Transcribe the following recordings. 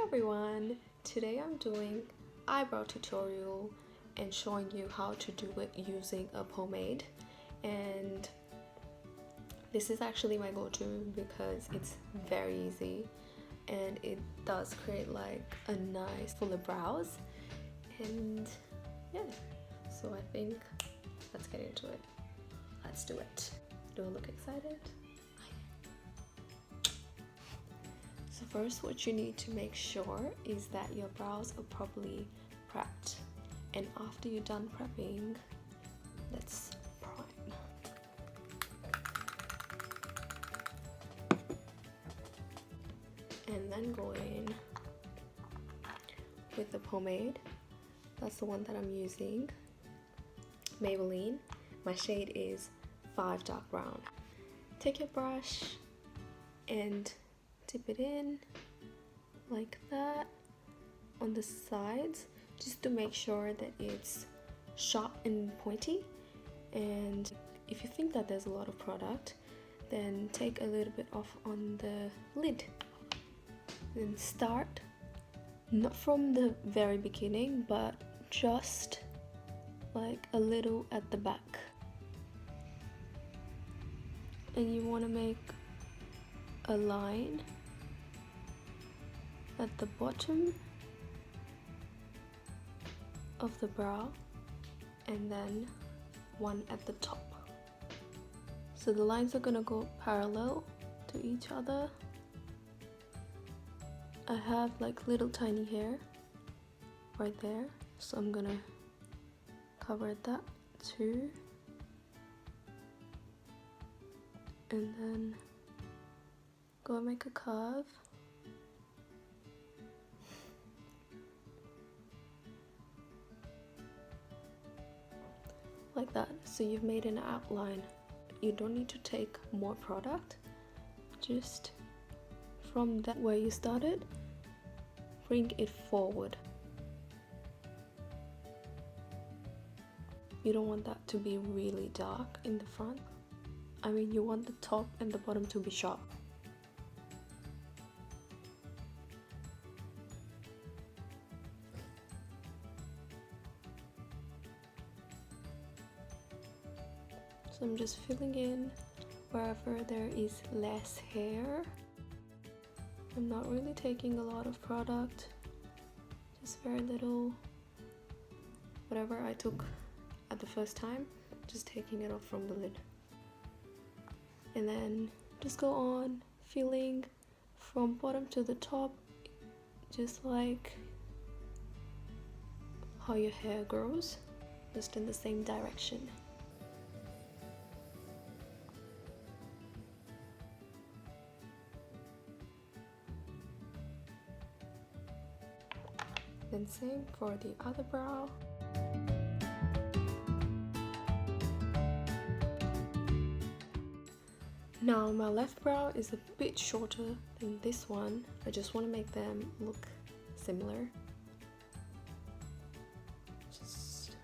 Hi everyone! Today I'm doing eyebrow tutorial and showing you how to do it using a pomade, and this is actually my go-to because it's very easy and it does create like a nice fuller brows. And yeah, so I think let's get into it. Let's do it. Do I look excited? So first, what you need to make sure is that your brows are properly prepped, and after you're done prepping, let's prime. And then go in with the pomade. That's the one that I'm using, Maybelline. My shade is 5 Dark Brown. Take your brush and dip it in like that on the sides, just to make sure that it's sharp and pointy. And if you think that there's a lot of product, then take a little bit off on the lid. Then start not from the very beginning, but just like a little at the back. And you want to make a line at the bottom of the brow and then one at the top. So the lines are gonna go parallel to each other. I have like little tiny hair right there, so I'm gonna cover that too, and then go and make a curve. Like that. So you've made an outline. You don't need to take more product, just from that where you started, bring it forward. You don't want that to be really dark in the front. I mean, you want the top and the bottom to be sharp. So I'm just filling in wherever there is less hair. I'm not really taking a lot of product, just very little. Whatever I took at the first time, just taking it off from the lid. And then just go on filling from bottom to the top, just like how your hair grows, just in the same direction. Then same for the other brow. Now my left brow is a bit shorter than this one. I just want to make them look similar. Just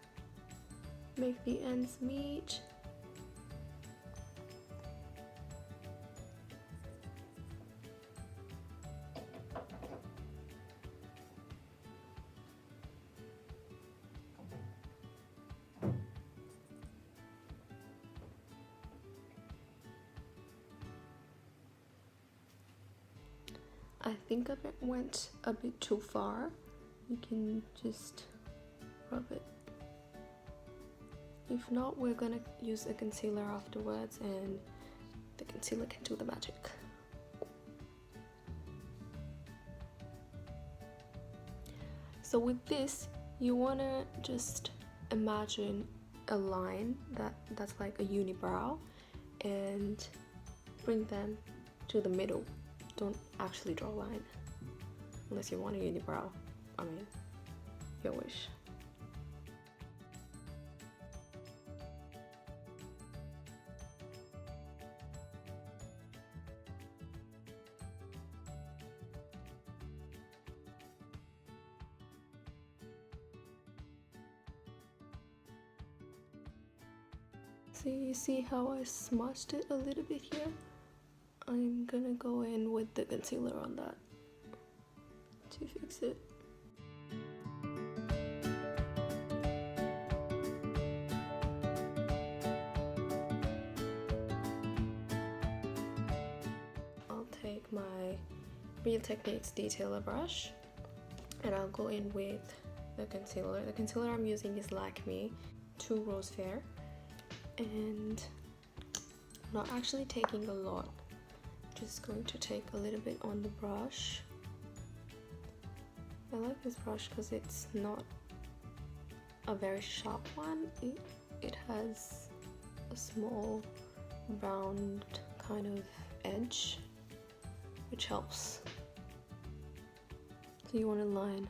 make the ends meet. I think I went a bit too far. You can just rub it. If not, we're gonna use a concealer afterwards, and the concealer can do the magic. So with this, you wanna just imagine a line that's like a unibrow, and bring them to the middle. Don't actually draw a line unless you want a unibrow. I mean, your wish. So you see how I smudged it a little bit here? I'm gonna go in with the concealer on that, to fix it. I'll take my Real Techniques detailer brush and I'll go in with the concealer. The concealer I'm using is Lakme 2 Rose Fair, and I'm not actually taking a lot, just going to take a little bit on the brush. I like this brush because it's not a very sharp one. It has a small round kind of edge, which helps. So you want to line.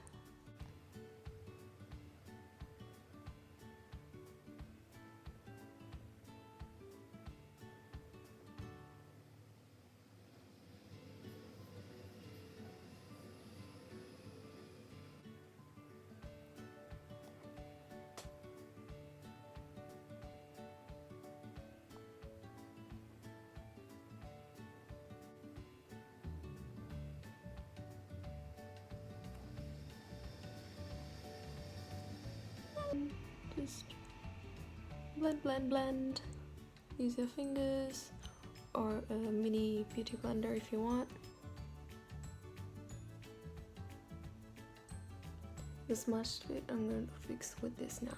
Just blend, blend, blend. Use your fingers or a mini beauty blender if you want. This much of it I'm going to fix with this now.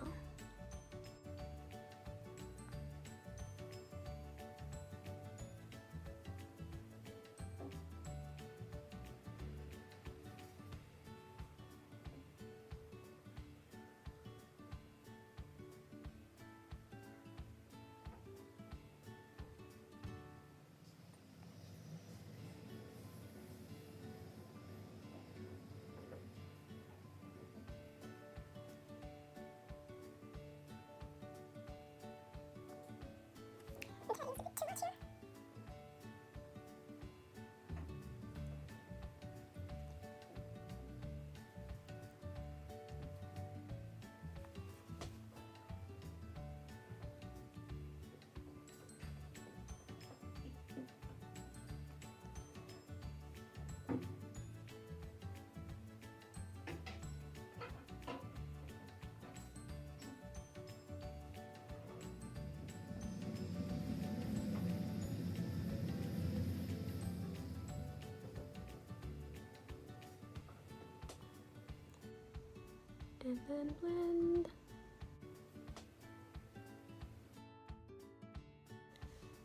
And then blend.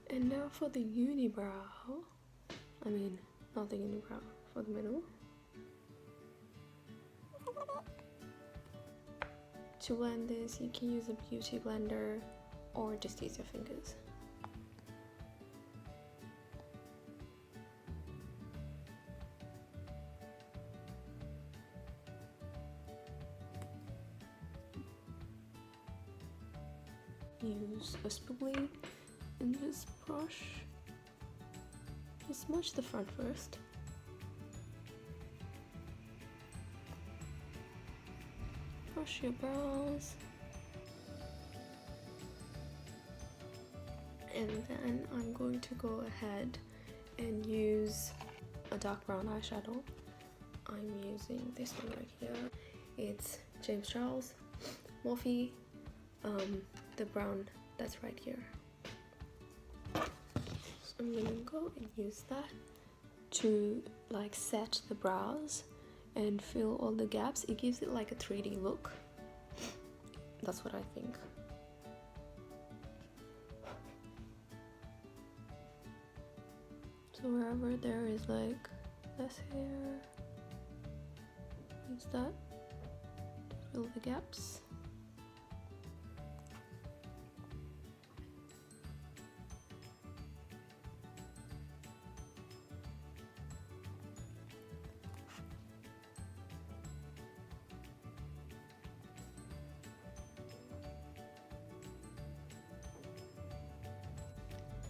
And now for the unibrow. I mean, not the unibrow, for the middle. To blend this, you can use a beauty blender or just use your fingers. Use a spoolie in this brush. Just smudge the front first. Brush your brows. And then I'm going to go ahead and use a dark brown eyeshadow. I'm using this one right here. It's James Charles Morphe, the brown that's right here. So I'm gonna go and use that to like set the brows and fill all the gaps. It gives it like a 3D look. That's what I think. So wherever there is like less hair, use that to fill the gaps.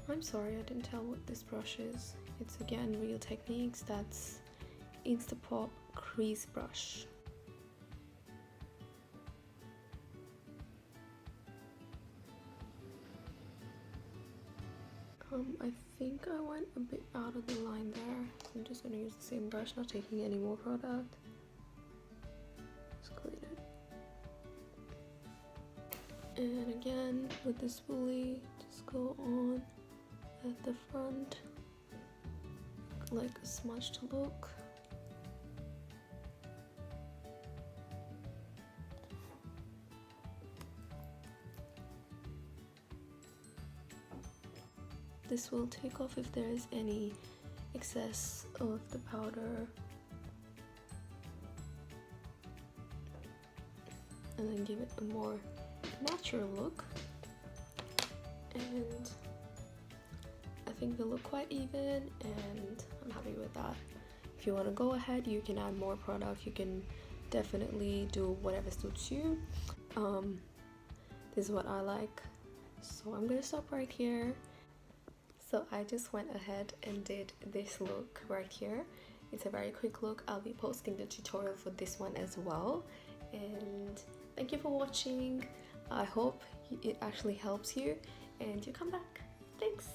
I'm sorry, I didn't tell what this brush is. It's again Real Techniques, that's Instapop Crease Brush. I think I went a bit out of the line there. I'm just going to use the same brush, not taking any more product. Just clean it. And again, with the spoolie, just go on at the front, like a smudged look. This will take off if there is any excess of the powder, and then give it a more natural look. And I think they look quite even, and I'm happy with that. If you want to go ahead, you can add more product. You can definitely do whatever suits you. This is what I like, so I'm gonna stop right here. So I just went ahead and did this look right here. It's a very quick look. I'll be posting the tutorial for this one as well. And thank you for watching. I hope it actually helps you and you come back. Thanks.